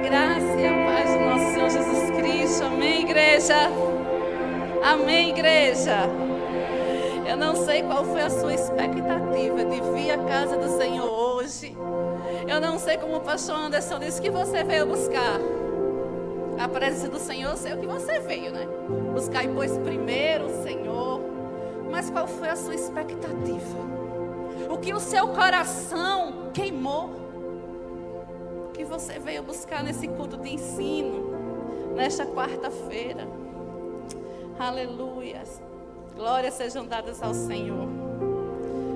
graça e a paz do nosso Senhor Jesus Cristo. Amém, igreja? Amém, igreja? Eu não sei qual foi a sua expectativa de vir à casa do Senhor hoje. Eu não sei como o pastor Anderson disse que você veio buscar. A presença do Senhor, eu sei o que você veio, né? Buscar, pois, primeiro o Senhor. Mas qual foi a sua expectativa? O que o seu coração queimou? Que você veio buscar nesse culto de ensino, nesta quarta-feira. Aleluia. Glórias sejam dadas ao Senhor.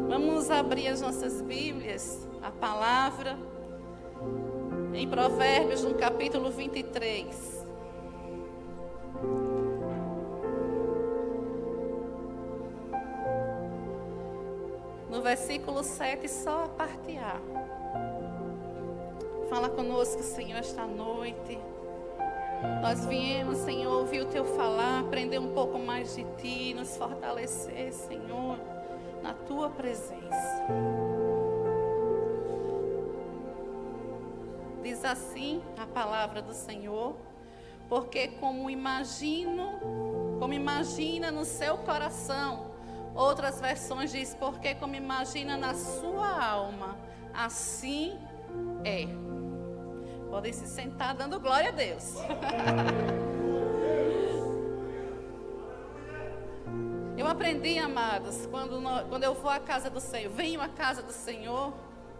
Vamos abrir as nossas Bíblias, a palavra, em Provérbios, no capítulo 23. No versículo 7, só a parte A. Fala conosco, Senhor, esta noite. Nós viemos, Senhor, ouvir o Teu falar, aprender um pouco mais de Ti, nos fortalecer, Senhor, na Tua presença. Diz assim a palavra do Senhor: porque como imagina no seu coração. Outras versões diz: porque como imagina na sua alma, assim é. Podem se sentar dando glória a Deus. Eu aprendi, amados, quando eu vou à casa do Senhor, venho à casa do Senhor,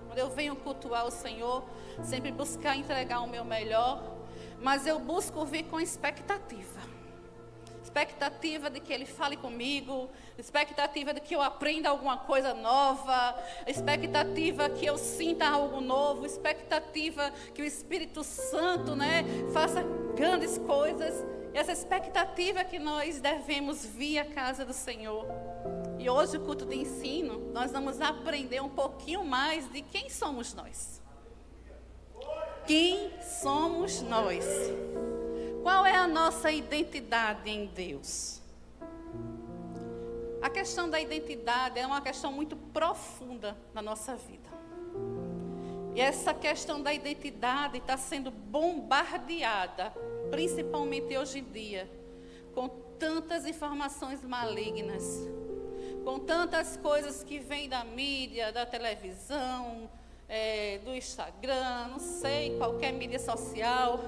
quando eu venho cultuar o Senhor, sempre buscar entregar o meu melhor, mas eu busco vir com expectativa. Expectativa de que Ele fale comigo, expectativa de que eu aprenda alguma coisa nova, expectativa que eu sinta algo novo, expectativa que o Espírito Santo, faça grandes coisas. E essa expectativa que nós devemos vir à casa do Senhor. E hoje o culto de ensino, nós vamos aprender um pouquinho mais de quem somos nós. Quem somos nós? Qual é a nossa identidade em Deus? A questão da identidade é uma questão muito profunda na nossa vida. E essa questão da identidade está sendo bombardeada, principalmente hoje em dia, com tantas informações malignas, com tantas coisas que vêm da mídia, da televisão, do Instagram, não sei, qualquer mídia social,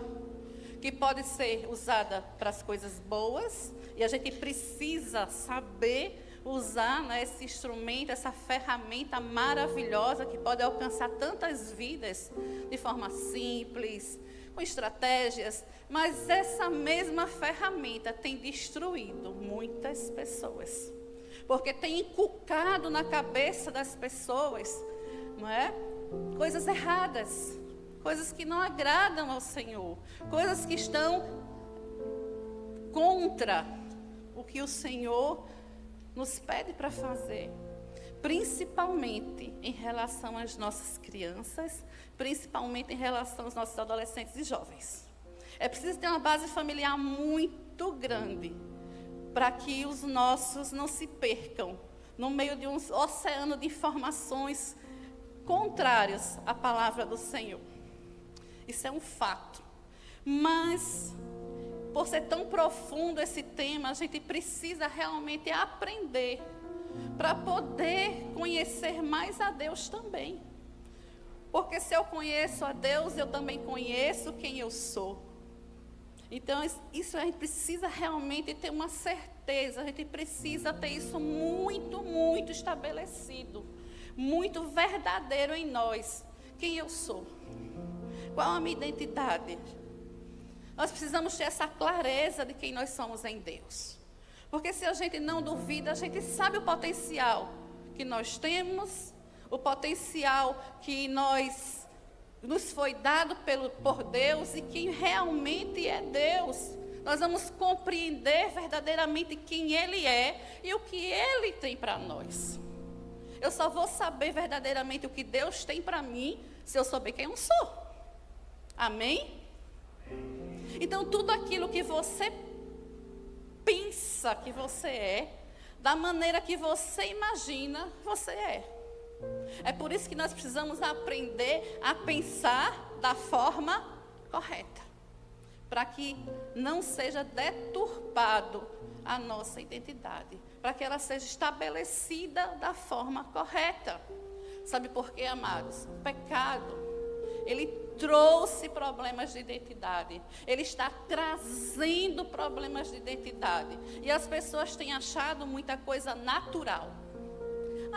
que pode ser usada para as coisas boas, e a gente precisa saber usar esse instrumento, essa ferramenta maravilhosa que pode alcançar tantas vidas de forma simples, com estratégias, mas essa mesma ferramenta tem destruído muitas pessoas, porque tem inculcado na cabeça das pessoas, coisas erradas, coisas que não agradam ao Senhor, coisas que estão contra o que o Senhor nos pede para fazer, principalmente em relação às nossas crianças, principalmente em relação aos nossos adolescentes e jovens. É preciso ter uma base familiar muito grande para que os nossos não se percam no meio de um oceano de informações contrárias à palavra do Senhor. Isso é um fato. Mas, por ser tão profundo esse tema, a gente precisa realmente aprender para poder conhecer mais a Deus também. Porque se eu conheço a Deus, eu também conheço quem eu sou. Então, isso a gente precisa realmente ter uma certeza, a gente precisa ter isso muito, muito estabelecido, muito verdadeiro em nós. Quem eu sou? Qual a minha identidade? Nós precisamos ter essa clareza de quem nós somos em Deus. Porque se a gente não duvida, a gente sabe o potencial que nós temos, o potencial que nos foi dado por Deus e quem realmente é Deus. Nós vamos compreender verdadeiramente quem Ele é e o que Ele tem para nós. Eu só vou saber verdadeiramente o que Deus tem para mim se eu souber quem eu sou. Amém? Então, tudo aquilo que você pensa que você é, da maneira que você imagina, você é. É por isso que nós precisamos aprender a pensar da forma correta, para que não seja deturpado a nossa identidade, para que ela seja estabelecida da forma correta. Sabe por quê, amados? O pecado, ele trouxe problemas de identidade. Ele está trazendo problemas de identidade. E as pessoas têm achado muita coisa natural.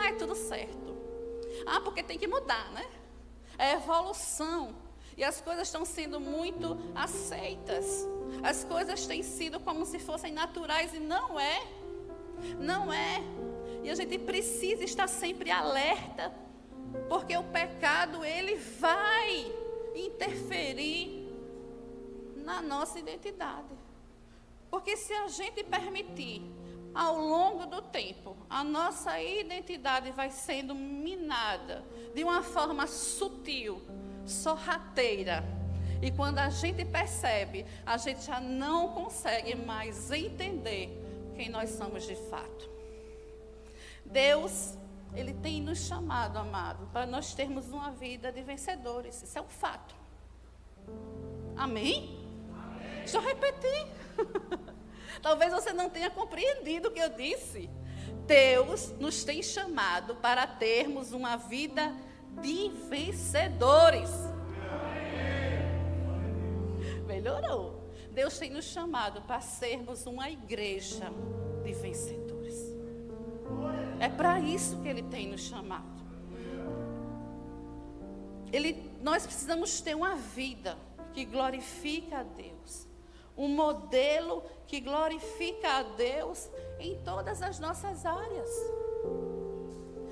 É tudo certo. Porque tem que mudar, né? É evolução. E as coisas estão sendo muito aceitas. As coisas têm sido como se fossem naturais e não é. Não é. E a gente precisa estar sempre alerta, porque o pecado, ele vai interferir na nossa identidade. Porque se a gente permitir, ao longo do tempo, a nossa identidade vai sendo minada de uma forma sutil, sorrateira. E quando a gente percebe, a gente já não consegue mais entender quem nós somos de fato. Deus, Ele tem nos chamado, amado, para nós termos uma vida de vencedores. Isso é um fato. Amém? Amém. Deixa eu repetir. Talvez você não tenha compreendido o que eu disse. Deus nos tem chamado para termos uma vida de vencedores. Melhorou. Deus tem nos chamado para sermos uma igreja de vencedores. É para isso que Ele tem nos chamado. Nós precisamos ter uma vida que glorifica a Deus. Um modelo que glorifica a Deus em todas as nossas áreas.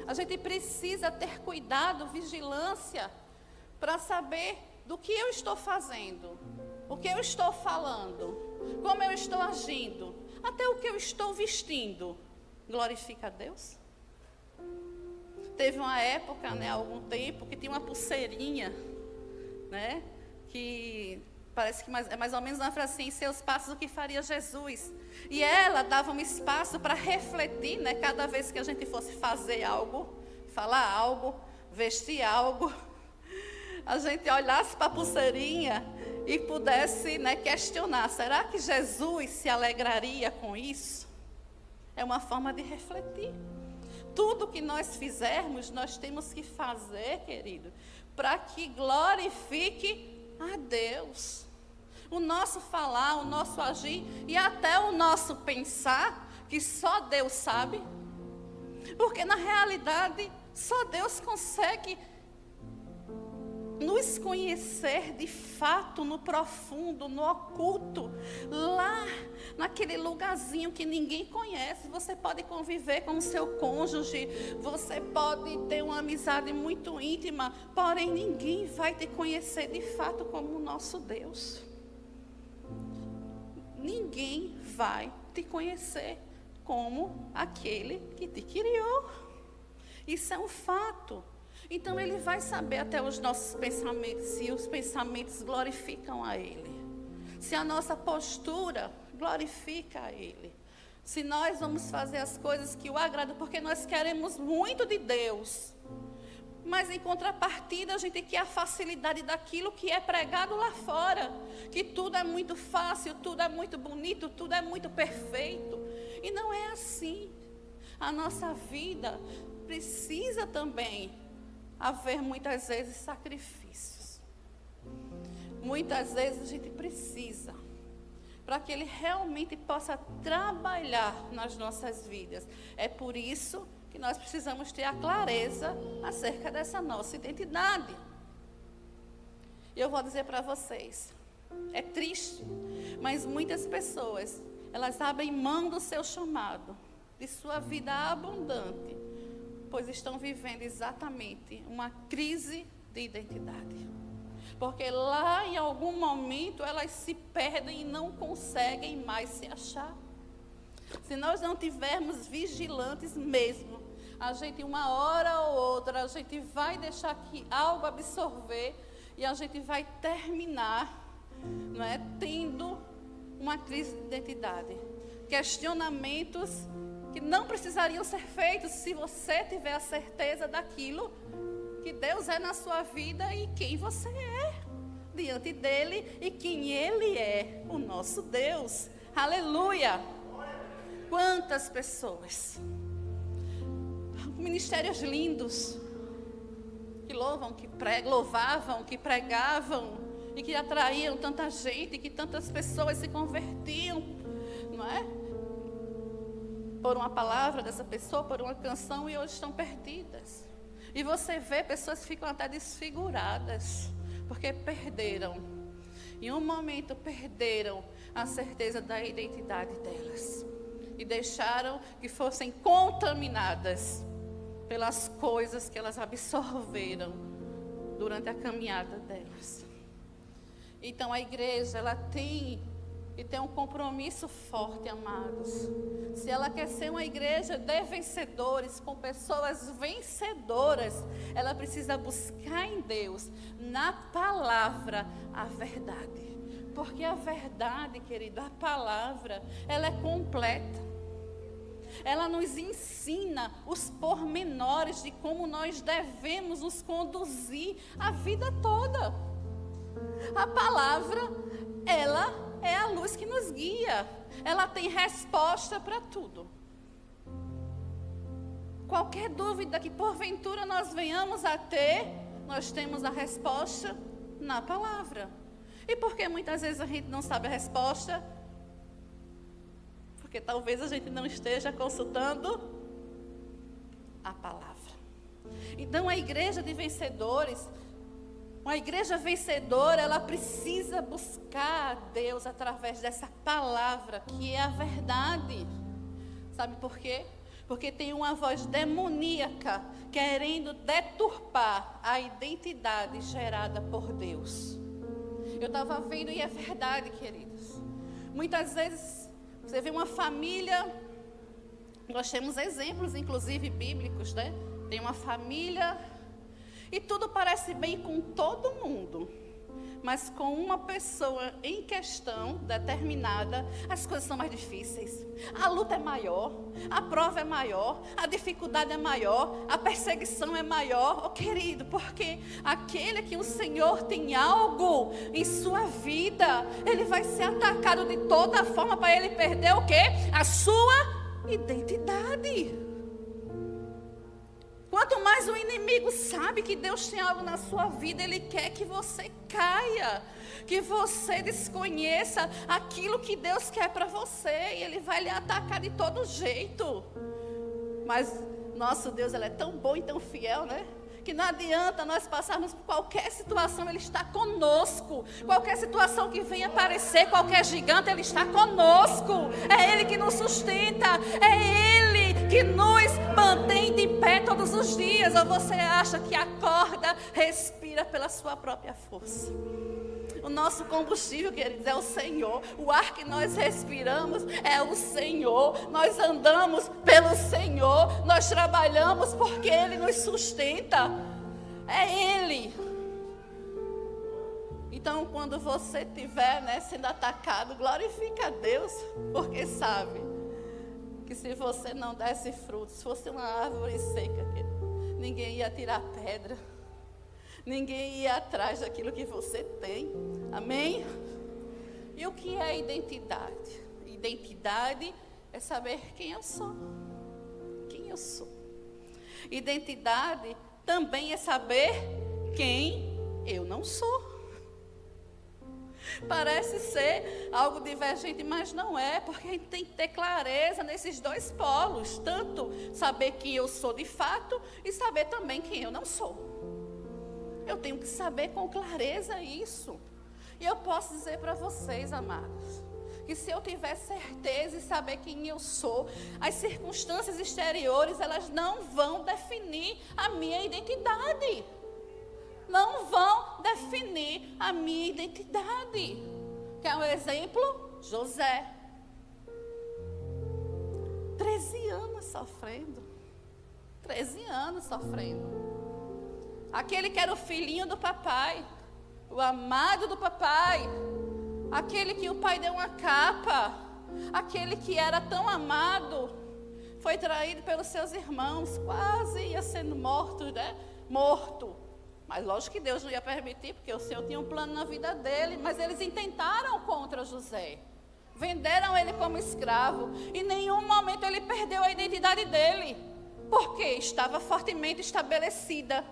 A gente precisa ter cuidado, vigilância, para saber do que eu estou fazendo, o que eu estou falando, como eu estou agindo, até o que eu estou vestindo. Glorifica a Deus? Teve uma época, há algum tempo, que tinha uma pulseirinha, que parece que é mais ou menos uma frase assim: seus passos, o que faria Jesus? E ela dava um espaço para refletir, cada vez que a gente fosse fazer algo, falar algo, vestir algo, a gente olhasse para a pulseirinha e pudesse questionar: será que Jesus se alegraria com isso? É uma forma de refletir. Tudo que nós fizermos, nós temos que fazer, querido, para que glorifique a Deus. O nosso falar, o nosso agir e até o nosso pensar, que só Deus sabe. Porque na realidade, só Deus consegue nos conhecer de fato, no profundo, no oculto, lá naquele lugarzinho que ninguém conhece. Você pode conviver com o seu cônjuge, você pode ter uma amizade muito íntima, porém ninguém vai te conhecer de fato como o nosso Deus. Ninguém vai te conhecer como aquele que te criou. Isso é um fato. Então Ele vai saber até os nossos pensamentos, se os pensamentos glorificam a Ele, se a nossa postura glorifica a Ele, se nós vamos fazer as coisas que o agradam, porque nós queremos muito de Deus, mas em contrapartida a gente quer a facilidade daquilo que é pregado lá fora, que tudo é muito fácil, tudo é muito bonito, tudo é muito perfeito. E não é assim. A nossa vida precisa também haver muitas vezes sacrifícios. Muitas vezes a gente precisa, para que Ele realmente possa trabalhar nas nossas vidas. É por isso que nós precisamos ter a clareza acerca dessa nossa identidade. E eu vou dizer para vocês, é triste, mas muitas pessoas, elas abrem mão do seu chamado, de sua vida abundante, pois estão vivendo exatamente uma crise de identidade. Porque lá em algum momento elas se perdem e não conseguem mais se achar. Se nós não tivermos vigilantes mesmo, a gente uma hora ou outra, a gente vai deixar que algo absorver e a gente vai terminar, tendo uma crise de identidade. Questionamentos que não precisariam ser feitos se você tiver a certeza daquilo que Deus é na sua vida e quem você é. diante dele e quem ele é, o nosso Deus. Aleluia! Quantas pessoas, ministérios lindos, que louvavam, que pregavam e que atraíam tanta gente, que tantas pessoas se convertiam, não é? Por uma palavra dessa pessoa, por uma canção, e hoje estão perdidas. E você vê, pessoas ficam até desfiguradas, porque perderam. Em um momento perderam a certeza da identidade delas. E deixaram que fossem contaminadas pelas coisas que elas absorveram durante a caminhada delas. Então a igreja, ela tem um compromisso forte, amados. Se ela quer ser uma igreja de vencedores, com pessoas vencedoras, ela precisa buscar em Deus, na palavra, a verdade. Porque a verdade, querido, a palavra, ela é completa. Ela nos ensina os pormenores de como nós devemos nos conduzir a vida toda. A palavra, ela é a luz que nos guia. Ela tem resposta para tudo. Qualquer dúvida que porventura nós venhamos a ter, nós temos a resposta na palavra. E por que muitas vezes a gente não sabe a resposta? Porque talvez a gente não esteja consultando a palavra. Então a igreja de vencedores, uma igreja vencedora, ela precisa buscar a Deus através dessa palavra, que é a verdade. Sabe por quê? Porque tem uma voz demoníaca querendo deturpar a identidade gerada por Deus. Eu estava vendo, e é verdade, queridos. Muitas vezes você vê uma família, nós temos exemplos, inclusive bíblicos, né? Tem uma família e tudo parece bem com todo mundo, mas com uma pessoa em questão determinada, as coisas são mais difíceis. A luta é maior, a prova é maior, a dificuldade é maior, a perseguição é maior. Oh, querido, porque aquele que o Senhor tem algo em sua vida, ele vai ser atacado de toda forma para ele perder o quê? A sua identidade. Quanto mais o inimigo sabe que Deus tem algo na sua vida, ele quer que você caia, que você desconheça aquilo que Deus quer para você, e ele vai lhe atacar de todo jeito. Mas nosso Deus, ele é tão bom e tão fiel, né? Que não adianta nós passarmos por qualquer situação, ele está conosco. Qualquer situação que venha aparecer, qualquer gigante, ele está conosco. É ele que nos sustenta, é ele que nos mantém de pé todos os dias. Ou você acha que acorda, respira pela sua própria força? O nosso combustível, queridos, é o Senhor. O ar que nós respiramos é o Senhor. Nós andamos pelo Senhor. Nós trabalhamos porque Ele nos sustenta. É Ele. Então, quando você estiver, sendo atacado, glorifica a Deus, porque sabe que se você não desse frutos, se fosse uma árvore seca, ninguém ia tirar pedra. Ninguém ia atrás daquilo que você tem. Amém? E o que é identidade? Identidade é saber quem eu sou. Quem eu sou. Identidade também é saber quem eu não sou. Parece ser algo divergente, mas não é, porque a gente tem que ter clareza nesses dois polos. Tanto saber quem eu sou de fato e saber também quem eu não sou. Eu tenho que saber com clareza isso. E eu posso dizer para vocês, amados, que se eu tiver certeza e saber quem eu sou, as circunstâncias exteriores, elas não vão definir a minha identidade. Não vão definir a minha identidade. Quer um exemplo? José. 13 anos sofrendo. 13 anos sofrendo. Aquele que era o filhinho do papai, o amado do papai, aquele que o pai deu uma capa, aquele que era tão amado, foi traído pelos seus irmãos, quase ia sendo morto, Morto. Mas lógico que Deus não ia permitir, porque o Senhor tinha um plano na vida dele. Mas eles intentaram contra José. Venderam ele como escravo. Em nenhum momento ele perdeu a identidade dele. Porque estava fortemente estabelecida.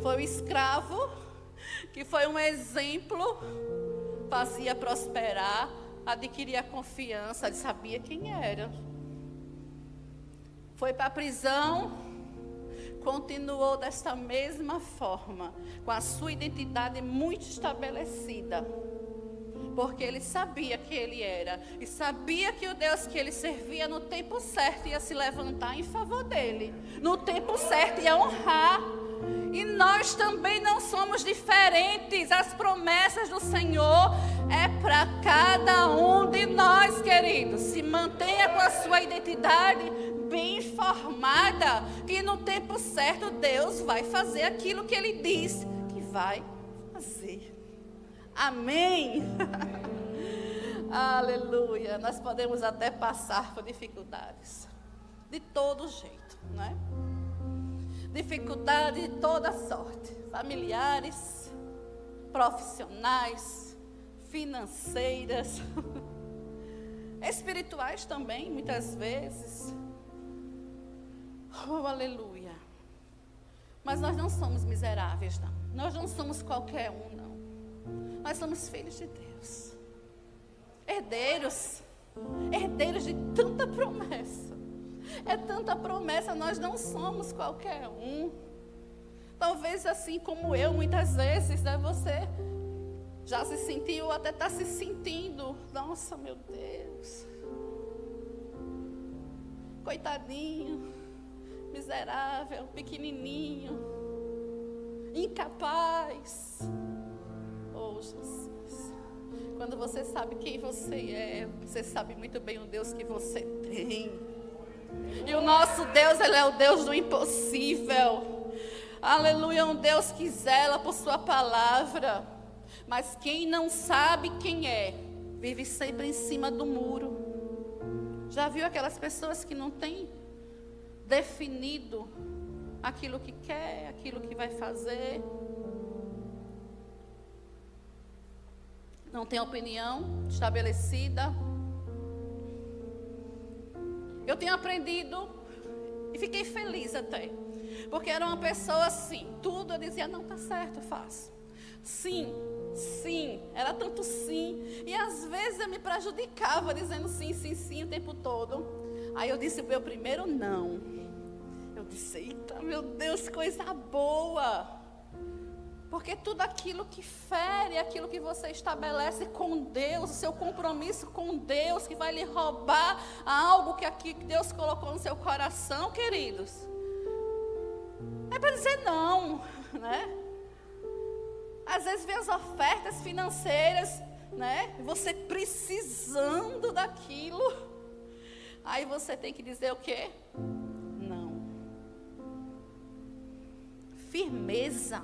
Foi o escravo que foi um exemplo, fazia prosperar, adquiria confiança, ele sabia quem era. Foi para a prisão, continuou desta mesma forma, com a sua identidade muito estabelecida, porque ele sabia quem ele era, e sabia que o Deus que ele servia no tempo certo ia se levantar em favor dele, no tempo certo ia honrar. E nós também não somos diferentes. As promessas do Senhor é para cada um de nós, queridos. Se mantenha com a sua identidade bem formada, que no tempo certo Deus vai fazer aquilo que Ele diz que vai fazer. Amém? Aleluia. Nós podemos até passar por dificuldades, de todo jeito, né? Dificuldade de toda sorte, familiares, profissionais, financeiras, espirituais também, muitas vezes. Oh, aleluia. Mas nós não somos miseráveis, não. Nós não somos qualquer um, não. Nós somos filhos de Deus. Herdeiros de tanta promessa. É tanta promessa, nós não somos qualquer um. Talvez assim como eu, muitas vezes, né, você já se sentiu, até está se sentindo. Nossa, meu Deus. Coitadinho, miserável, pequenininho, incapaz. Oh, Jesus. Quando você sabe quem você é, você sabe muito bem o Deus que você tem. E o nosso Deus, Ele é o Deus do impossível. Aleluia, um Deus que zela por sua palavra. Mas quem não sabe quem é, vive sempre em cima do muro. Já viu aquelas pessoas que não têm definido aquilo que quer, aquilo que vai fazer? Não tem opinião estabelecida. Eu tenho aprendido e fiquei feliz até, porque era uma pessoa assim, tudo eu dizia, não, tá certo, eu faço. Sim, era tanto sim, e às vezes eu me prejudicava dizendo sim o tempo todo. Aí eu disse o meu primeiro não. Eu disse, eita, meu Deus, coisa boa. Porque tudo aquilo que fere, aquilo que você estabelece com Deus, o seu compromisso com Deus, que vai lhe roubar algo que aqui Deus colocou no seu coração, queridos, é para dizer não, né? Às vezes vem as ofertas financeiras, né? Você precisando daquilo, aí você tem que dizer o quê? Não. Firmeza.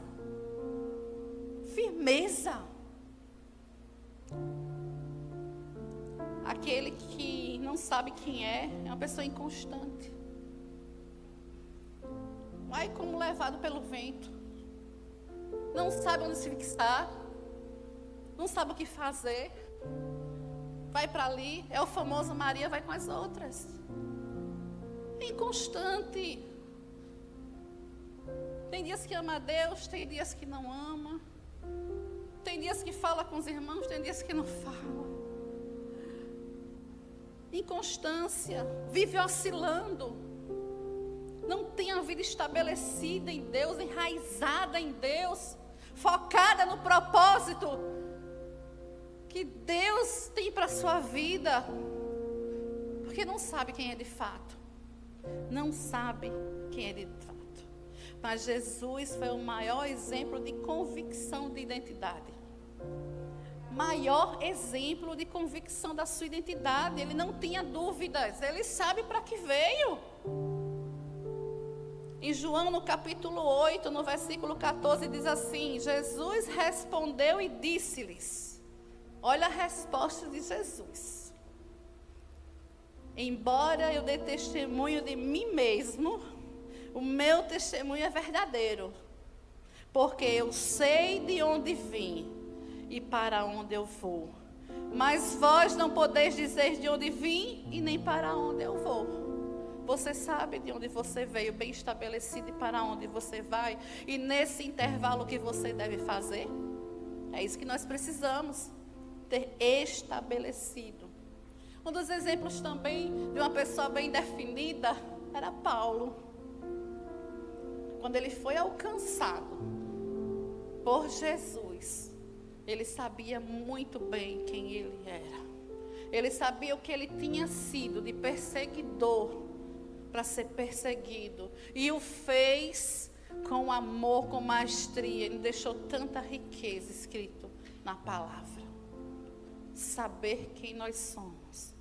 Aquele que não sabe quem é uma pessoa inconstante. Vai como levado pelo vento. Não sabe onde se fixar. Não sabe o que fazer. Vai para ali, é o famoso Maria vai com as outras. Inconstante. Tem dias que ama a Deus, tem dias que não ama. Tem dias que fala com os irmãos, tem dias que não fala. Inconstância, vive oscilando. Não tem a vida estabelecida em Deus, enraizada em Deus, focada no propósito que Deus tem para a sua vida. Porque não sabe quem é de fato. Não sabe quem é de fato. Mas Jesus foi o maior exemplo de convicção de identidade. Maior exemplo de convicção da sua identidade. Ele não tinha dúvidas. Ele sabe para que veio. Em João, no capítulo 8, no versículo 14, diz assim: Jesus respondeu e disse-lhes. Olha a resposta de Jesus. Embora eu dê testemunho de mim mesmo, o meu testemunho é verdadeiro. porque eu sei de onde vim e para onde eu vou. Mas vós não podeis dizer de onde vim e nem para onde eu vou. Você sabe de onde você veio, bem estabelecido, e para onde você vai. E nesse intervalo, o que você deve fazer? É isso que nós precisamos, ter estabelecido. Um dos exemplos também de uma pessoa bem definida era Paulo. Quando ele foi alcançado por Jesus, ele sabia muito bem quem ele era. Ele sabia o que ele tinha sido de perseguidor para ser perseguido. E o fez com amor, com maestria. Ele deixou tanta riqueza escrito na palavra. Saber quem nós somos.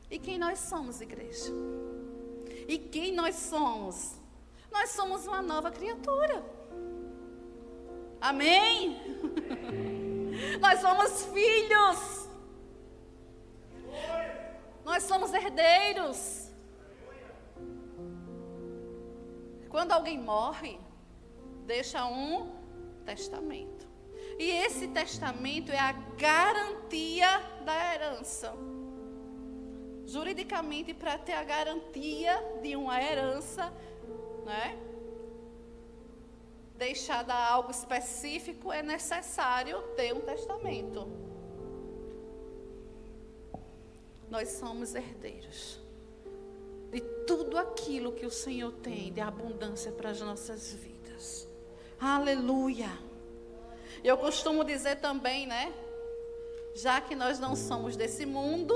E quem nós somos, igreja? E quem nós somos? Nós somos uma nova criatura. Amém? Nós somos filhos. Nós somos herdeiros. Quando alguém morre, deixa um testamento. E esse testamento é a garantia da herança. Juridicamente, para ter a garantia de uma herança, né, deixada algo específico, é necessário ter um testamento. Nós somos herdeiros de tudo aquilo que o Senhor tem de abundância para as nossas vidas. Aleluia! Eu costumo dizer também, né? Já que nós não somos desse mundo,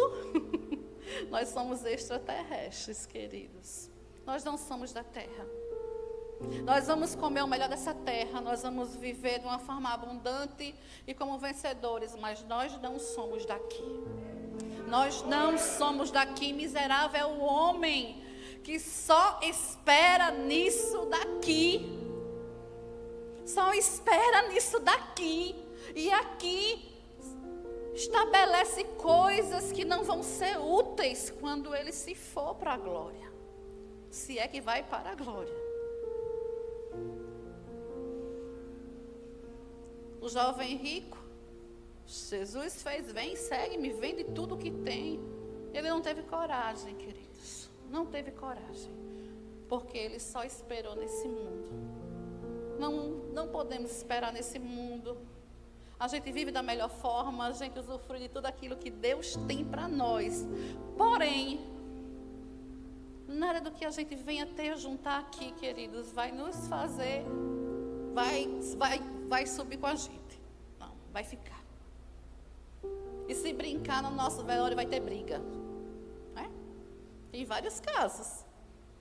nós somos extraterrestres, queridos. Nós não somos da terra. Nós vamos comer o melhor dessa terra, nós vamos viver de uma forma abundante e como vencedores, mas nós não somos daqui. Nós não somos daqui. Miserável é o homem que só espera nisso daqui. Só espera nisso daqui. E aqui estabelece coisas que não vão ser úteis quando ele se for para a glória. Se é que vai para a glória. O jovem rico, Jesus fez, vem, segue-me, vende tudo o que tem. Ele não teve coragem, queridos. Não teve coragem. Porque ele só esperou nesse mundo. Não podemos esperar nesse mundo. A gente vive da melhor forma, a gente usufrui de tudo aquilo que Deus tem para nós. Porém, nada do que a gente venha ter juntar aqui, queridos, vai nos fazer, vai subir com a gente. Não, vai ficar. E se brincar no nosso velório vai ter briga. Né? Tem vários casos.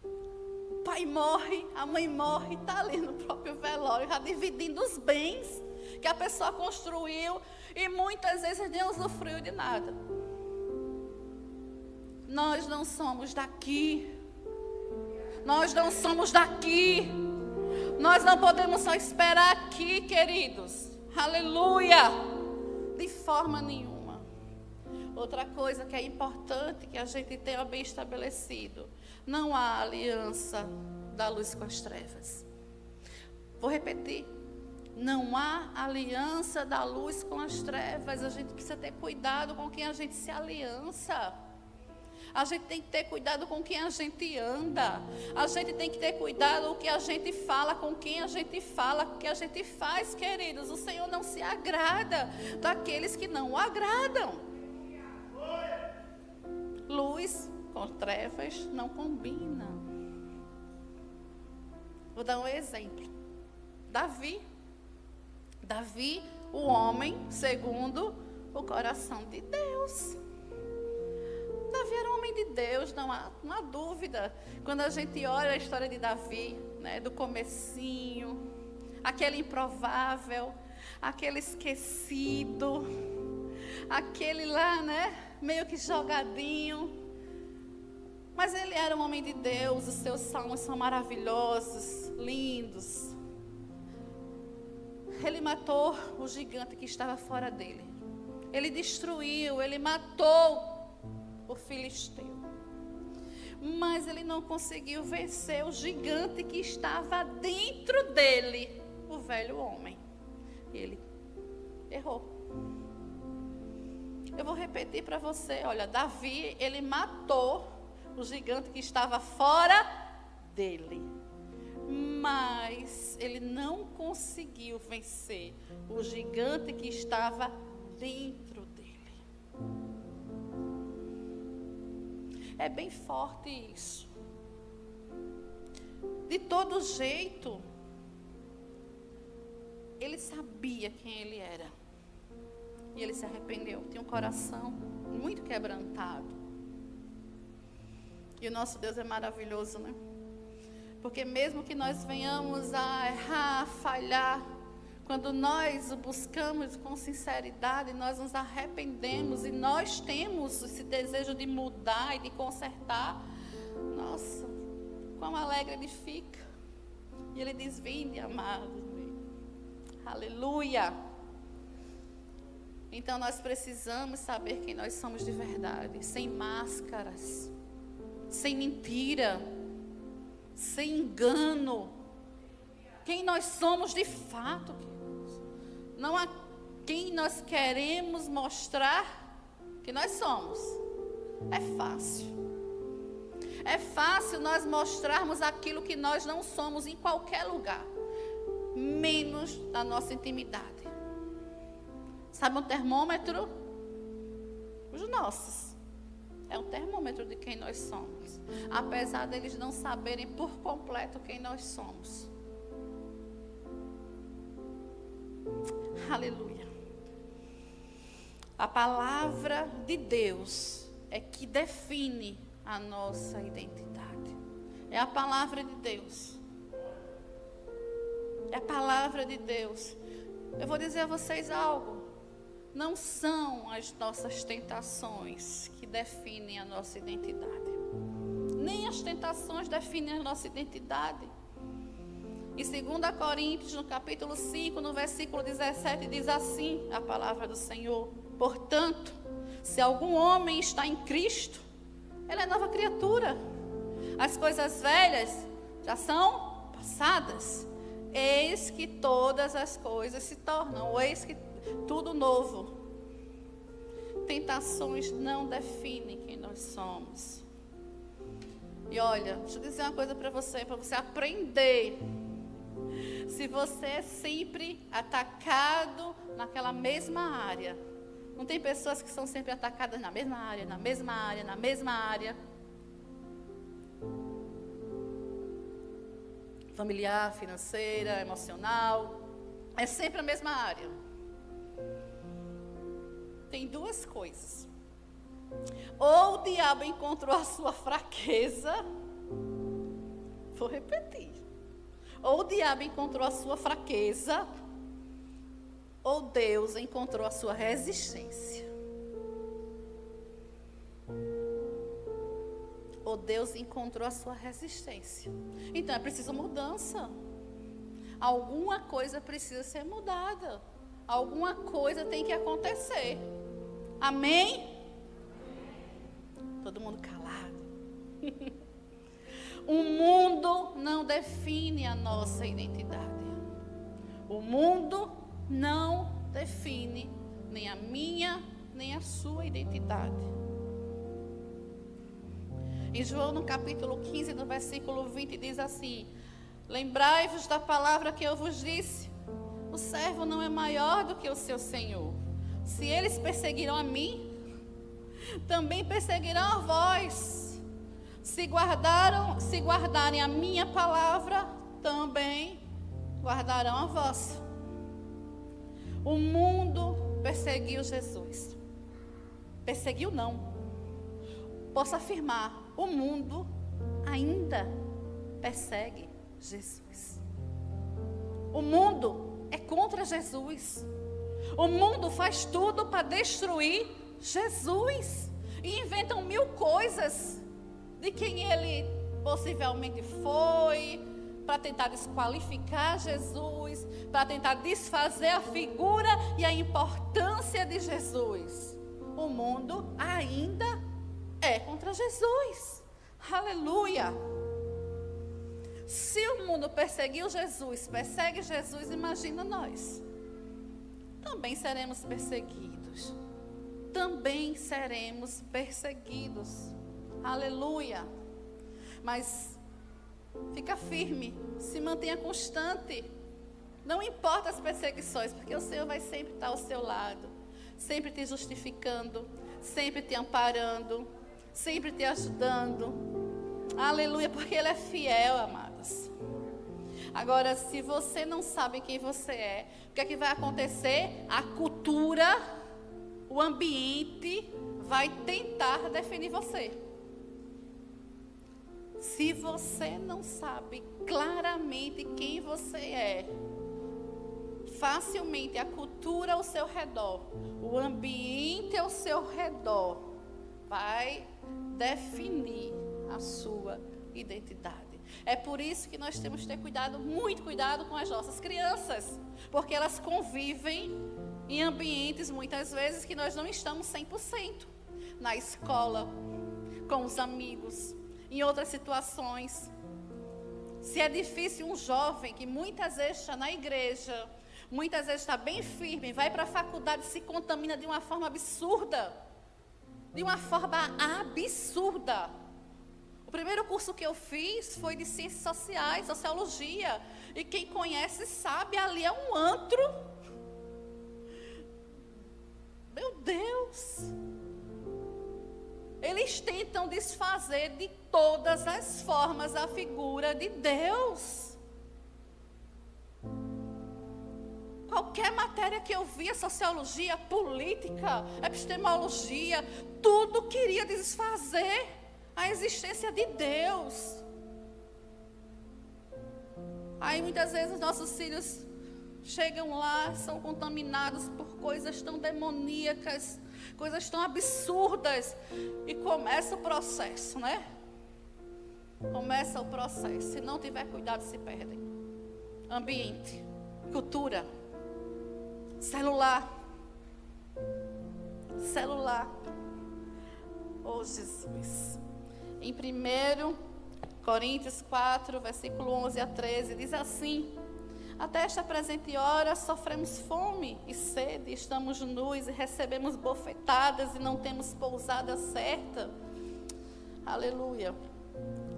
O pai morre, a mãe morre, está ali no próprio velório, já dividindo os bens que a pessoa construiu e muitas vezes nem usufruiu de nada. Nós não somos daqui. Nós não somos daqui. Nós não podemos só esperar aqui, queridos. Aleluia! De forma nenhuma. Outra coisa que é importante que a gente tenha bem estabelecido: não há aliança da luz com as trevas. Vou repetir. Não há aliança da luz com as trevas. A gente precisa ter cuidado com quem a gente se aliança. A gente tem que ter cuidado com quem a gente anda. A gente tem que ter cuidado com o que a gente fala, com quem a gente fala, com o que a gente faz, queridos. O Senhor não se agrada daqueles que não o agradam. Luz com trevas não combina. Vou dar um exemplo. Davi, o homem segundo o coração de Deus. Davi era um homem de Deus, não há dúvida. Quando a gente olha a história de Davi, né, do comecinho, aquele improvável, aquele esquecido, aquele lá, né, meio que jogadinho. Mas ele era um homem de Deus, os seus salmos são maravilhosos, lindos. Ele matou o gigante que estava fora dele. Ele destruiu, ele matou o filisteu. Mas ele não conseguiu vencer o gigante que estava dentro dele, o velho homem. E ele errou. Eu vou repetir para você, olha, Davi, ele matou o gigante que estava fora dele. Mas ele não conseguiu vencer o gigante que estava dentro dele. É bem forte isso. De todo jeito, ele sabia quem ele era. E ele se arrependeu. Tinha um coração muito quebrantado. E o nosso Deus é maravilhoso, né? Porque mesmo que nós venhamos a errar, a falhar, quando nós o buscamos com sinceridade, nós nos arrependemos e nós temos esse desejo de mudar e de consertar, nossa, quão alegre ele fica. E ele diz: vinde, amados. Aleluia. Então nós precisamos saber quem nós somos de verdade, sem máscaras, sem mentira, sem engano. Quem nós somos de fato, não a quem nós queremos mostrar que nós somos. É fácil. É fácil nós mostrarmos aquilo que nós não somos em qualquer lugar, menos na nossa intimidade. Sabe um termômetro? Os nossos. É um termômetro de quem nós somos. Apesar deles não saberem por completo quem nós somos. Aleluia. A palavra de Deus é que define a nossa identidade. É a palavra de Deus. É a palavra de Deus. Eu vou dizer a vocês algo. Não são as nossas tentações que definem a nossa identidade. Nem as tentações definem a nossa identidade. Em 2 Coríntios, no capítulo 5, no versículo 17, diz assim a palavra do Senhor: portanto, se algum homem está em Cristo, ele é nova criatura. As coisas velhas já são passadas. Eis que todas as coisas se tornam, eis que tudo novo. Tentações não definem quem nós somos. E olha, deixa eu dizer uma coisa para você aprender. Se você é sempre atacado naquela mesma área, não tem pessoas que são sempre atacadas na mesma área, na mesma área, na mesma área. Familiar, financeira, emocional. É sempre a mesma área. Tem duas coisas. Ou o diabo encontrou a sua fraqueza. Vou repetir. Ou o diabo encontrou a sua fraqueza, ou Deus encontrou a sua resistência. Ou Deus encontrou a sua resistência. Então é preciso mudança. Alguma coisa precisa ser mudada. Alguma coisa tem que acontecer. Amém? Todo mundo calado. O mundo não define a nossa identidade. O mundo não define nem a minha, nem a sua identidade. Em João, no capítulo 15, no versículo 20, diz assim: lembrai-vos da palavra que eu vos disse. O servo não é maior do que o seu senhor. Se eles perseguiram a mim, também perseguirão a vós. Se guardarem a minha palavra, também guardarão a vossa. O mundo perseguiu Jesus. Perseguiu não. Posso afirmar, o mundo ainda persegue Jesus. O mundo é contra Jesus. O mundo faz tudo para destruir Jesus. E inventam mil coisas de quem ele possivelmente foi, para tentar desqualificar Jesus, para tentar desfazer a figura e a importância de Jesus. O mundo ainda é contra Jesus. Aleluia! Se o mundo perseguiu Jesus, persegue Jesus, imagina nós. Também seremos perseguidos. Também seremos perseguidos. Aleluia. Mas fica firme, se mantenha constante. Não importa as perseguições, porque o Senhor vai sempre estar ao seu lado, sempre te justificando, sempre te amparando, sempre te ajudando. Aleluia, porque Ele é fiel, amados. Agora, se você não sabe quem você é, o que é que vai acontecer? A cultura, o ambiente vai tentar definir você. Se você não sabe claramente quem você é, facilmente a cultura ao seu redor, o ambiente ao seu redor, vai definir a sua identidade. É por isso que nós temos que ter cuidado, muito cuidado com as nossas crianças, porque elas convivem em ambientes muitas vezes que nós não estamos 100%. Na escola, com os amigos, em outras situações. Se é difícil um jovem que muitas vezes está na igreja, muitas vezes está bem firme, vai para a faculdade e se contamina de uma forma absurda. De uma forma absurda. O primeiro curso que eu fiz foi de Ciências Sociais, Sociologia. E quem conhece sabe, ali é um antro. Meu Deus! Eles tentam desfazer de todas as formas a figura de Deus. Qualquer matéria que eu via, sociologia, política, epistemologia, tudo queria desfazer a existência de Deus. Aí muitas vezes nossos filhos chegam lá, são contaminados por coisas tão demoníacas, coisas tão absurdas, e começa o processo, né? Começa o processo. Se não tiver cuidado, se perdem. Ambiente, cultura, celular. Oh, Jesus. Em 1 Coríntios 4, versículo 11 a 13, diz assim: até esta presente hora sofremos fome e sede, estamos nus e recebemos bofetadas e não temos pousada certa. Aleluia.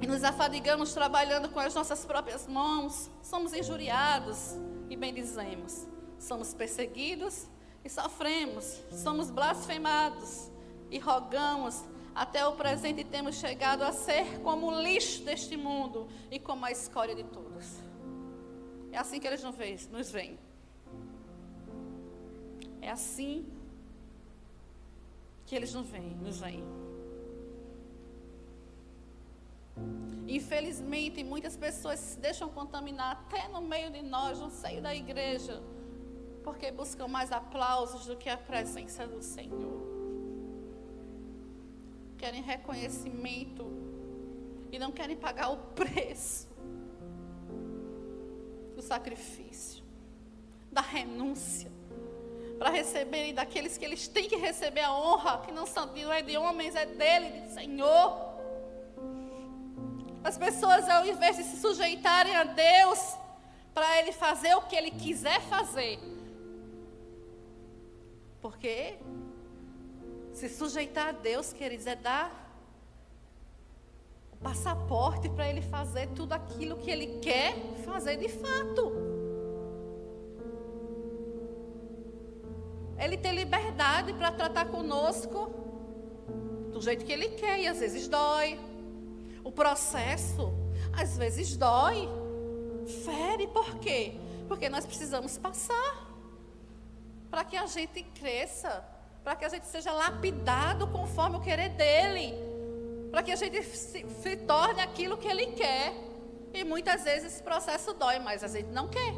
E nos afadigamos trabalhando com as nossas próprias mãos, somos injuriados e bendizemos, somos perseguidos e sofremos, somos blasfemados e rogamos. Até o presente temos chegado a ser como o lixo deste mundo e como a escória de todos. É assim que eles nos veem. É assim que eles nos veem. Infelizmente, muitas pessoas se deixam contaminar até no meio de nós, no seio da igreja, porque buscam mais aplausos do que a presença do Senhor. Querem reconhecimento e não querem pagar o preço do sacrifício, da renúncia, para receberem daqueles que eles têm que receber a honra, que não é de homens, é dele, do Senhor. As pessoas, ao invés de se sujeitarem a Deus, para Ele fazer o que Ele quiser fazer, porque se sujeitar a Deus, queridos, é dar o passaporte para Ele fazer tudo aquilo que Ele quer fazer de fato. Ele tem liberdade para tratar conosco do jeito que Ele quer, e às vezes dói. O processo, às vezes dói, fere. Por quê? Porque nós precisamos passar para que a gente cresça, para que a gente seja lapidado conforme o querer dEle, para que a gente se torne aquilo que Ele quer. E muitas vezes esse processo dói, mas a gente não quer,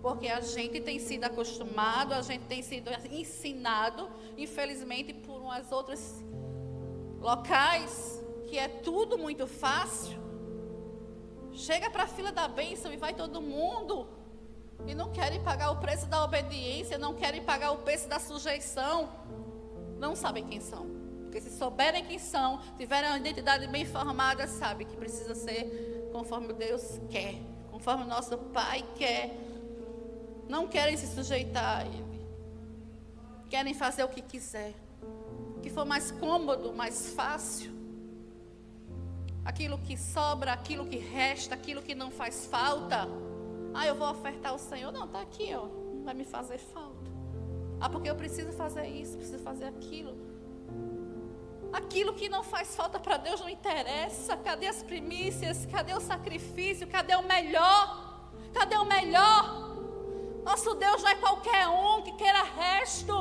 porque a gente tem sido acostumado, a gente tem sido ensinado, infelizmente, por umas outras locais, que é tudo muito fácil. Chega para a fila da bênção e vai todo mundo, e não querem pagar o preço da obediência, não querem pagar o preço da sujeição, não sabem quem são. Porque se souberem quem são, tiverem uma identidade bem formada, sabem que precisa ser conforme Deus quer, conforme o nosso Pai quer. Não querem se sujeitar a Ele. Querem fazer o que quiser. O que for mais cômodo, mais fácil. Aquilo que sobra, aquilo que resta, aquilo que não faz falta. Eu vou ofertar ao Senhor. Não, está aqui, ó. Não vai me fazer falta. Porque eu preciso fazer isso, preciso fazer aquilo. Aquilo que não faz falta para Deus não interessa. Cadê as primícias? Cadê o sacrifício? Cadê o melhor? Cadê o melhor? Nosso Deus não é qualquer um que queira resto.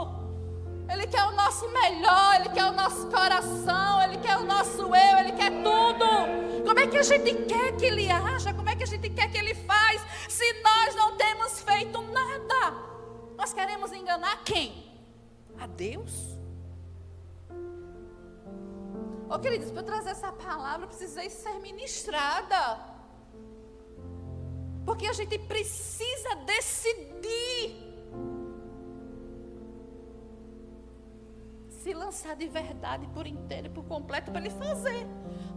Ele quer o nosso melhor, Ele quer o nosso coração, Ele quer o nosso eu, Ele quer tudo. Como é que a gente quer que Ele haja? Como é que a gente quer que Ele faz? Se nós não temos feito nada, nós queremos enganar quem? A Deus? Queridos, para eu trazer essa palavra, eu precisei ser ministrada. Porque a gente precisa decidir se lançar de verdade por inteiro e por completo para Ele fazer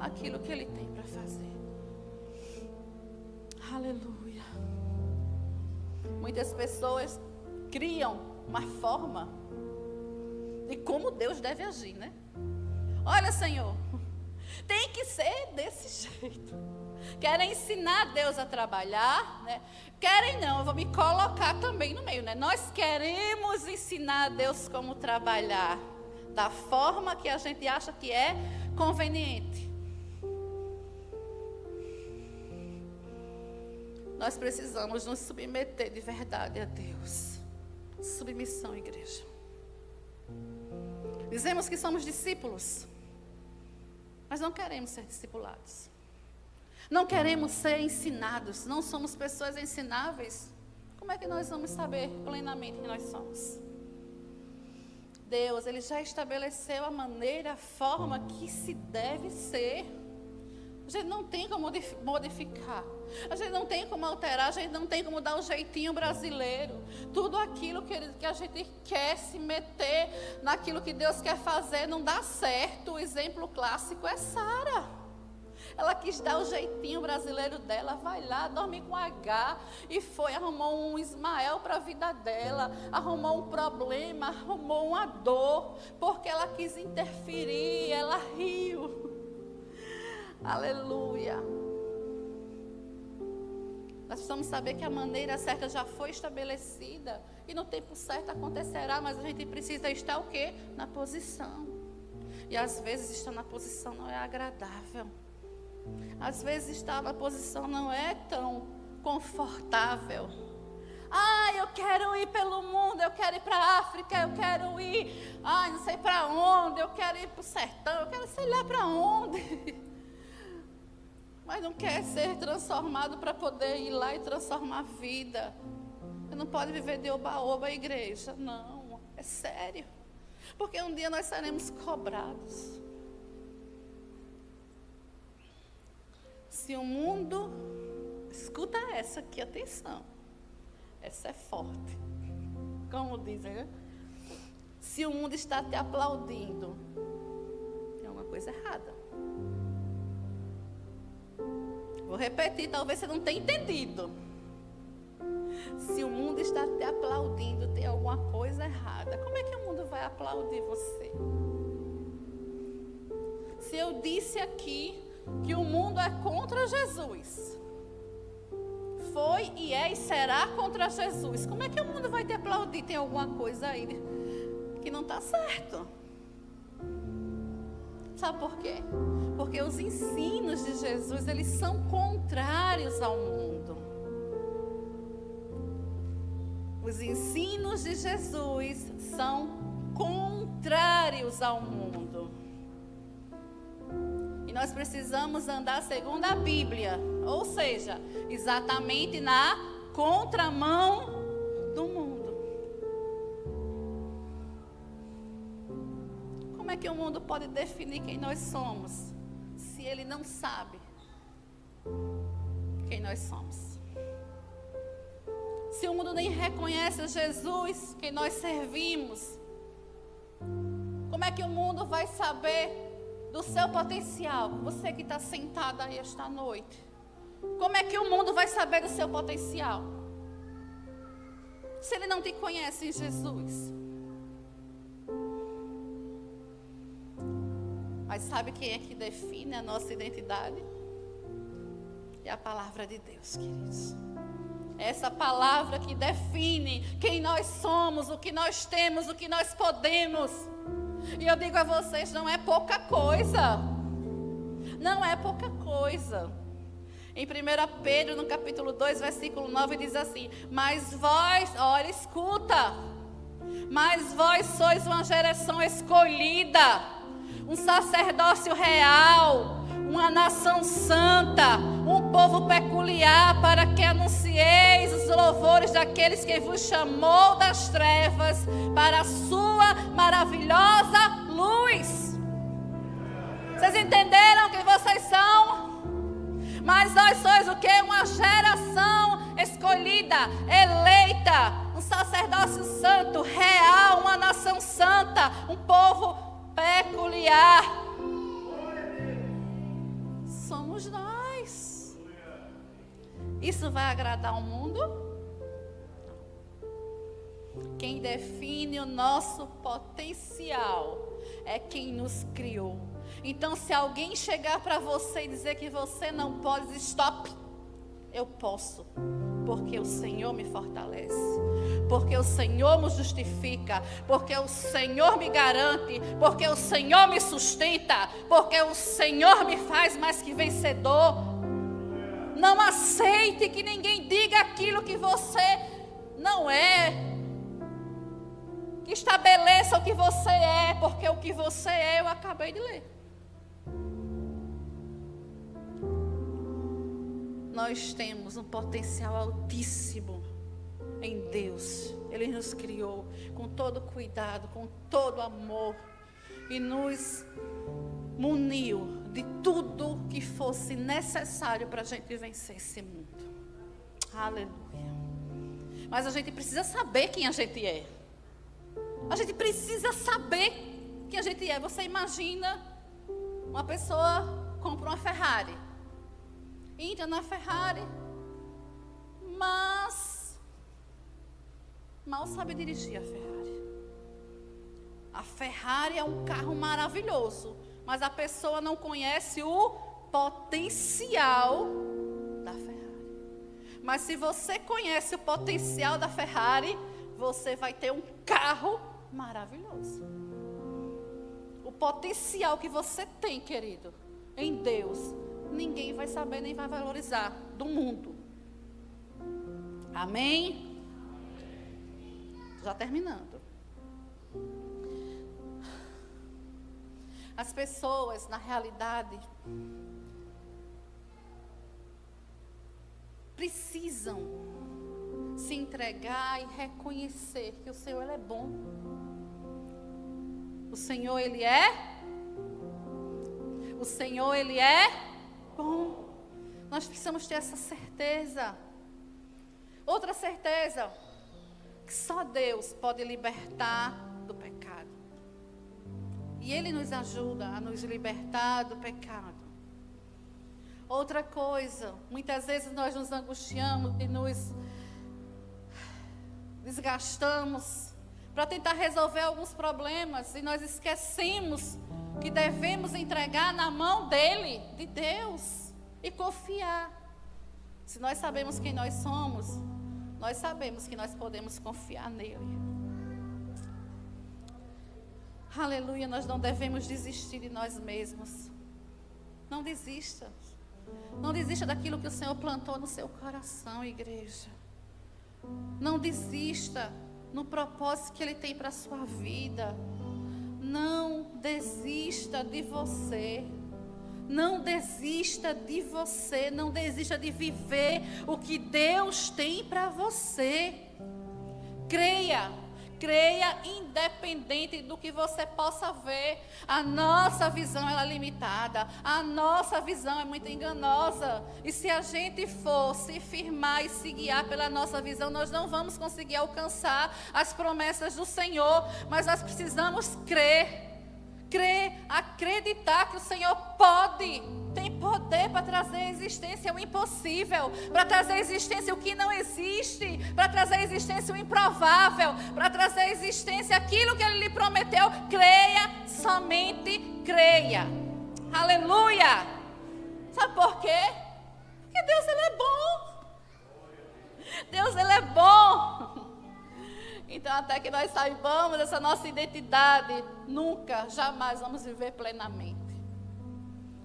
aquilo que Ele tem para fazer. Aleluia. Muitas pessoas criam uma forma de como Deus deve agir, né? Olha, Senhor, tem que ser desse jeito. Querem ensinar Deus a trabalhar, né? Querem não, eu vou me colocar também no meio, né? Nós queremos ensinar a Deus como trabalhar da forma que a gente acha que é conveniente. Nós precisamos nos submeter de verdade a Deus. Submissão, igreja. Dizemos que somos discípulos, mas não queremos ser discipulados. Não queremos ser ensinados. Não somos pessoas ensináveis. Como é que nós vamos saber plenamente que nós somos? Deus, Ele já estabeleceu a maneira, a forma que se deve ser. A gente não tem como modificar. A gente não tem como alterar. A gente não tem como dar o jeitinho brasileiro. Tudo aquilo que a gente quer se meter naquilo que Deus quer fazer não dá certo. O exemplo clássico é Sara. Ela quis dar o jeitinho brasileiro dela, vai lá, dorme com H, e arrumou um Ismael para a vida dela, arrumou um problema, arrumou uma dor, porque ela quis interferir, ela riu. Aleluia. Nós precisamos saber que a maneira certa já foi estabelecida, e no tempo certo acontecerá, mas a gente precisa estar o quê? Na posição. E às vezes estar na posição não é agradável. Às vezes estar na posição não é tão confortável. Eu quero ir pelo mundo, eu quero ir para a África, eu quero ir, não sei para onde, eu quero ir para o sertão, eu quero sei lá para onde. Mas não quer ser transformado para poder ir lá e transformar a vida. Você não pode viver de oba-oba, igreja, não, é sério. Porque um dia nós seremos cobrados. Se o mundo, escuta essa aqui, atenção, essa é forte, como dizem, né? Se o mundo está te aplaudindo, tem alguma coisa errada. Vou repetir, talvez você não tenha entendido. Se o mundo está te aplaudindo, tem alguma coisa errada. Como é que o mundo vai aplaudir você? Se eu disse aqui que o mundo é contra Jesus, foi e é e será contra Jesus, como é que o mundo vai te aplaudir? Tem alguma coisa aí que não está certo. Sabe por quê? Porque os ensinos de Jesus, eles são contrários ao mundo. Os ensinos de Jesus são contrários ao mundo. E nós precisamos andar segundo a Bíblia, ou seja, exatamente na contramão do mundo. Como é que o mundo pode definir quem nós somos, se ele não sabe quem nós somos? Se o mundo nem reconhece Jesus, quem nós servimos, como é que o mundo vai saber do seu potencial? Você que está sentada aí esta noite, Como é que o mundo vai saber do seu potencial? Se ele não te conhece em Jesus. Mas sabe quem é que define a nossa identidade? É a palavra de Deus, queridos. É essa palavra que define quem nós somos, o que nós temos, o que nós podemos. E eu digo a vocês, não é pouca coisa. Não é pouca coisa. Em 1 Pedro, no capítulo 2, versículo 9, diz assim: mas vós, olha, escuta. Mas vós sois uma geração escolhida, um sacerdócio real, uma nação santa, um povo peculiar, para que anuncieis os louvores daqueles que vos chamou das trevas para a sua maravilhosa luz. Vocês entenderam quem vocês são? Mas nós sois o quê? Uma geração escolhida, eleita, um sacerdócio santo, real, uma nação santa, um povo peculiar. Somos nós. Isso vai agradar ao mundo? Quem define o nosso potencial é quem nos criou. Então, se alguém chegar para você e dizer que você não pode, stop. Eu posso, porque o Senhor me fortalece, porque o Senhor me justifica, porque o Senhor me garante, porque o Senhor me sustenta, porque o Senhor me faz mais que vencedor. Não aceite que ninguém diga aquilo que você não é, que estabeleça o que você é, porque o que você é, eu acabei de ler. Nós temos um potencial altíssimo em Deus. Ele nos criou com todo cuidado, com todo amor, e nos muniu de tudo que fosse necessário para a gente vencer esse mundo. Aleluia. Mas a gente precisa saber quem a gente é. A gente precisa saber quem a gente é. Você imagina uma pessoa compra uma Ferrari, entra na Ferrari, mas mal sabe dirigir a Ferrari. A Ferrari é um carro maravilhoso, mas a pessoa não conhece o potencial da Ferrari. Mas se você conhece o potencial da Ferrari, você vai ter um carro maravilhoso. O potencial que você tem, querido, em Deus, ninguém vai saber nem vai valorizar do mundo. Amém? Já terminando. As pessoas, na realidade, precisam se entregar e reconhecer que o Senhor, Ele é bom. O Senhor, Ele é? O Senhor, Ele é bom. Nós precisamos ter essa certeza. Outra certeza, que só Deus pode libertar do pecado. E Ele nos ajuda a nos libertar do pecado. Outra coisa, muitas vezes nós nos angustiamos e nos desgastamos para tentar resolver alguns problemas, e nós esquecemos que devemos entregar na mão dEle, de Deus, e confiar. Se nós sabemos quem nós somos, nós sabemos que nós podemos confiar nele. Aleluia, nós não devemos desistir de nós mesmos. Não desista. Não desista daquilo que o Senhor plantou no seu coração, igreja. Não desista no propósito que Ele tem para a sua vida. Não desista de você. Não desista de você. Não desista de viver o que Deus tem para você. Creia. Creia, independente do que você possa ver. A nossa visão ela é limitada. A nossa visão é muito enganosa. E se a gente for se firmar e se guiar pela nossa visão, nós não vamos conseguir alcançar as promessas do Senhor. Mas nós precisamos crer. Crer, acreditar que o Senhor pode, tem poder para trazer à existência o impossível, para trazer à existência o que não existe, para trazer à existência o improvável, para trazer à existência aquilo que Ele lhe prometeu. Creia, somente creia. Aleluia! Sabe por quê? Porque Deus, Ele é bom. Deus, Ele é bom. Então, até que nós saibamos essa nossa identidade, nunca, jamais vamos viver plenamente.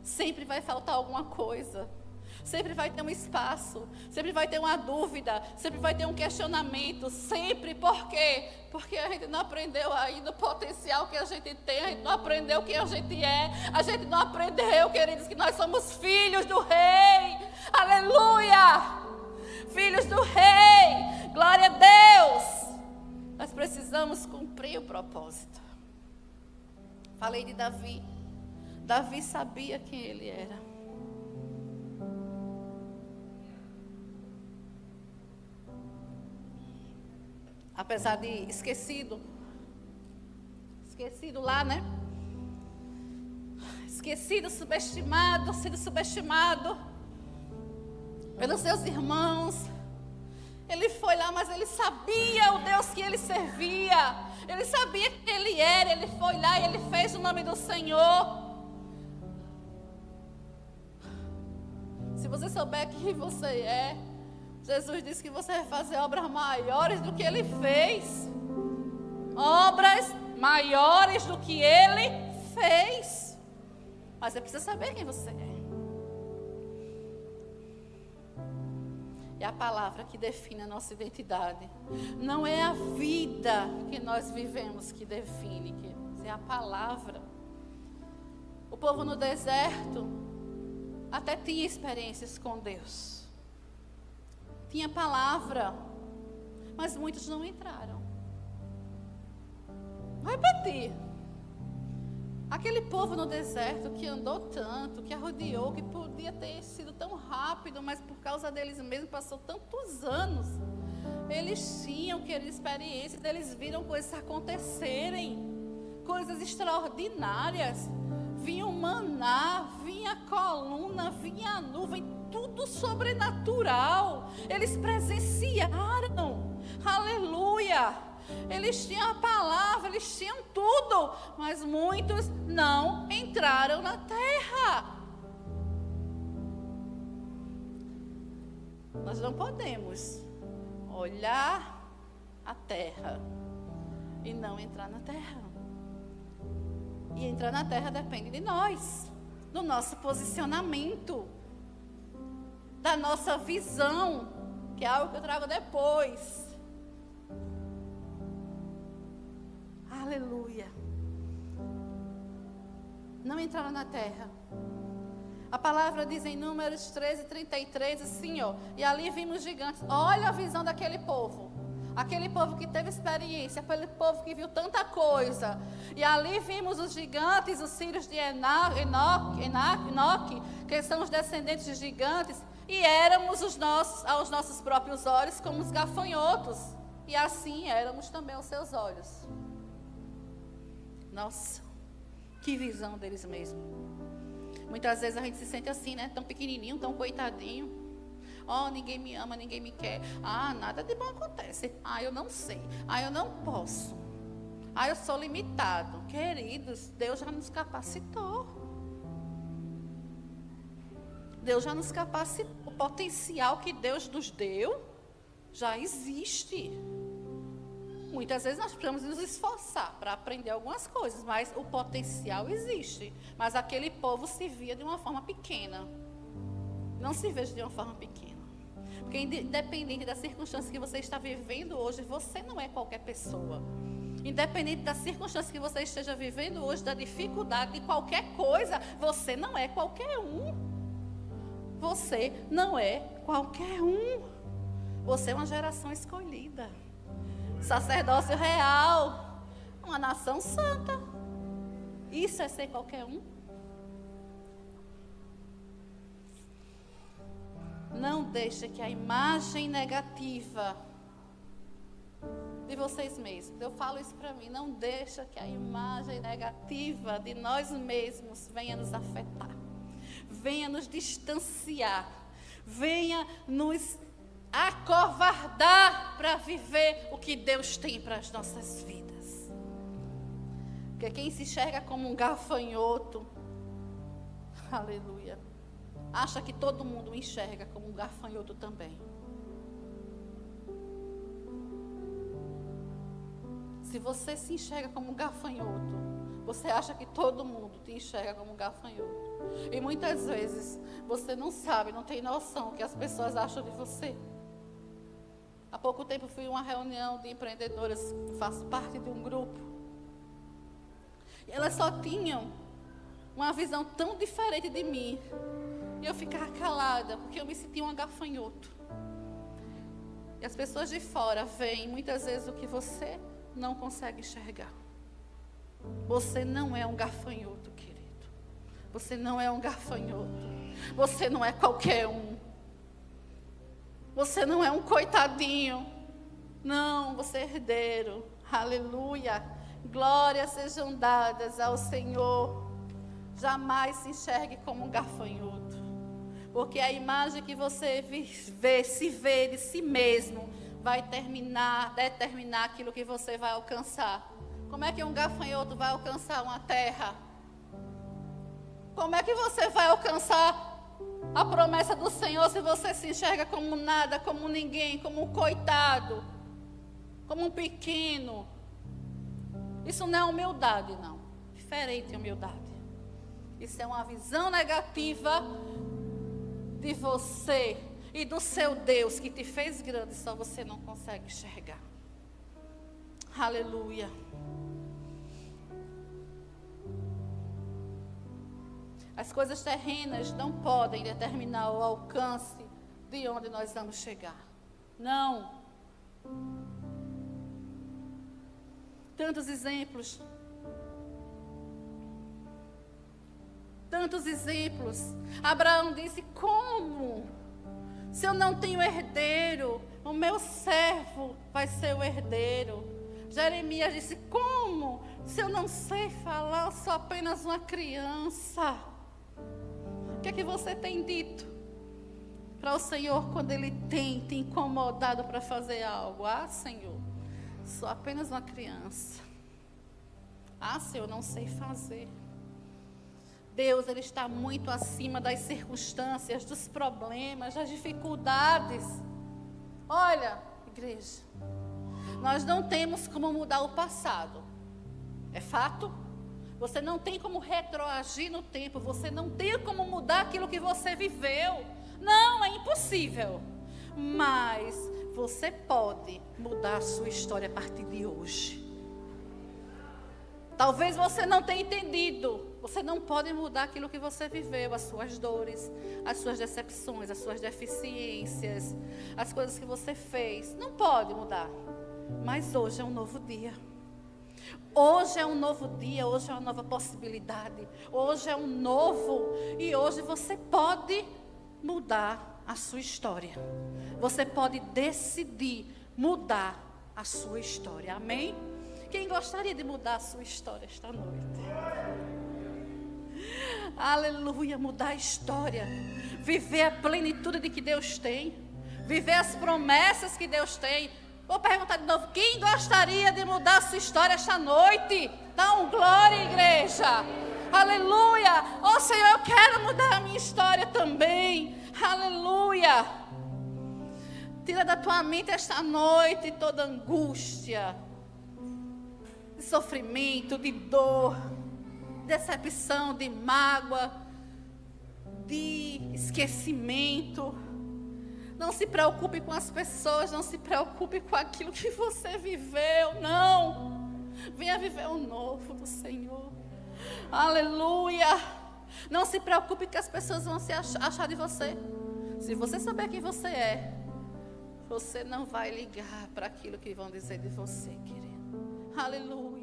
Sempre vai faltar alguma coisa. Sempre vai ter um espaço. Sempre vai ter uma dúvida. Sempre vai ter um questionamento. Sempre. Por quê? Porque a gente não aprendeu ainda o potencial que a gente tem. A gente não aprendeu quem a gente é. A gente não aprendeu, queridos, que nós somos filhos do Rei. Aleluia! Filhos do Rei. Glória a Deus. Nós precisamos cumprir o propósito. Falei de Davi. Davi sabia quem ele era. Apesar de esquecido lá, né? Esquecido, subestimado, sido subestimado pelos seus irmãos. Ele foi lá, mas ele sabia o Deus que ele servia. Ele sabia quem ele era. Ele foi lá e ele fez o nome do Senhor. Se você souber quem você é, Jesus disse que você vai fazer obras maiores do que Ele fez. Obras maiores do que Ele fez. Mas você precisa saber quem você é. É a palavra que define a nossa identidade. Não é a vida que nós vivemos que define, é a palavra. O povo no deserto até tinha experiências com Deus. Tinha palavra, mas muitos não entraram. Vou repetir. Aquele povo no deserto que andou tanto, que arrodeou, que podia ter sido tão rápido, mas por causa deles mesmos passou tantos anos. Eles tinham, querido, experiências, eles viram coisas acontecerem, coisas extraordinárias. Vinha o maná, vinha a coluna, vinha a nuvem, tudo sobrenatural. Eles presenciaram, aleluia. Eles tinham a palavra, eles tinham tudo, mas muitos não entraram na terra. Nós não podemos olhar a terra e não entrar na terra. E entrar na terra depende de nós, do nosso posicionamento, da nossa visão, que é algo que eu trago depois. Aleluia. Não entraram na terra. A palavra diz em Números 13:33 assim, ó. E ali vimos gigantes. Olha a visão daquele povo. Aquele povo que teve experiência. Aquele povo que viu tanta coisa. E ali vimos os gigantes, os filhos de Enoque, que são os descendentes de gigantes. E éramos aos nossos próprios olhos como os gafanhotos. E assim éramos também aos seus olhos. Nossa, que visão deles mesmos. Muitas vezes a gente se sente assim, né? Tão pequenininho, tão coitadinho. Oh, ninguém me ama, ninguém me quer. Ah, nada de bom acontece. Ah, eu não sei. Ah, eu não posso. Ah, eu sou limitado. Queridos, Deus já nos capacitou. Deus já nos capacitou. O potencial que Deus nos deu já existe. Muitas vezes nós precisamos nos esforçar para aprender algumas coisas, mas o potencial existe. Mas aquele povo se via de uma forma pequena. Não se veja de uma forma pequena. Porque independente da circunstância que você está vivendo hoje, você não é qualquer pessoa. Independente da circunstância que você esteja vivendo hoje, da dificuldade de qualquer coisa, você não é qualquer um. Você não é qualquer um. Você é uma geração escolhida. Sacerdócio real, uma nação santa. Isso é ser qualquer um? Não deixe que a imagem negativa de vocês mesmos, eu falo isso para mim, não deixe que a imagem negativa de nós mesmos venha nos afetar. venha nos distanciar, venha nos acovardar para viver o que Deus tem para as nossas vidas. Porque quem se enxerga como um gafanhoto, aleluia, acha que todo mundo o enxerga como um gafanhoto também. Se você se enxerga como um gafanhoto, você acha que todo mundo te enxerga como um gafanhoto. E muitas vezes você não sabe, não tem noção o que as pessoas acham de você. Há pouco tempo fui a uma reunião de empreendedoras, faço parte de um grupo. E elas só tinham uma visão tão diferente de mim. E eu ficava calada, porque eu me sentia um gafanhoto. E as pessoas de fora veem muitas vezes o que você não consegue enxergar. Você não é um gafanhoto, querido. Você não é um gafanhoto. Você não é qualquer um. Você não é um coitadinho. Não, você é herdeiro. Aleluia. Glórias sejam dadas ao Senhor. Jamais se enxergue como um gafanhoto. Porque a imagem que você se vê de si mesmo vai determinar aquilo que você vai alcançar. Como é que um gafanhoto vai alcançar uma terra? Como é que você vai alcançar a promessa do Senhor se você se enxerga como nada, como ninguém, como um coitado, como um pequeno? Isso não é humildade, não. Diferente de humildade. Isso é uma visão negativa de você e do seu Deus que te fez grande, só você não consegue enxergar. Aleluia. As coisas terrenas não podem determinar o alcance de onde nós vamos chegar. Não. Tantos exemplos. Tantos exemplos. Abraão disse: como? Se eu não tenho herdeiro, o meu servo vai ser o herdeiro. Jeremias disse: como? Se eu não sei falar, eu sou apenas uma criança. O que é que você tem dito para o Senhor quando Ele tem te incomodado para fazer algo? Ah, Senhor, sou apenas uma criança. Ah, Senhor, não sei fazer. Deus, Ele está muito acima das circunstâncias, dos problemas, das dificuldades. Olha, igreja, nós não temos como mudar o passado. É fato? Você não tem como retroagir no tempo. Você não tem como mudar aquilo que você viveu. Não, é impossível. Mas você pode mudar a sua história a partir de hoje. Talvez você não tenha entendido. Você não pode mudar aquilo que você viveu, as suas dores, as suas decepções, as suas deficiências, as coisas que você fez. Não pode mudar. Mas hoje é um novo dia. Hoje é um novo dia, hoje é uma nova possibilidade. Hoje é um novo. E hoje você pode mudar a sua história. Você pode decidir mudar a sua história. Amém? Quem gostaria de mudar a sua história esta noite? Aleluia, mudar a história. Viver a plenitude de que Deus tem. Viver as promessas que Deus tem. Vou perguntar de novo, quem gostaria de mudar a sua história esta noite? Dá um glória, igreja. Aleluia. Oh, Senhor, eu quero mudar a minha história também. Aleluia. Tira da tua mente esta noite toda angústia, de sofrimento, de dor, decepção, de mágoa, de esquecimento. Não se preocupe com as pessoas, não se preocupe com aquilo que você viveu, não. Venha viver o novo do Senhor. Aleluia. Não se preocupe que as pessoas vão se achar de você. Se você souber quem você é, você não vai ligar para aquilo que vão dizer de você, querido. Aleluia.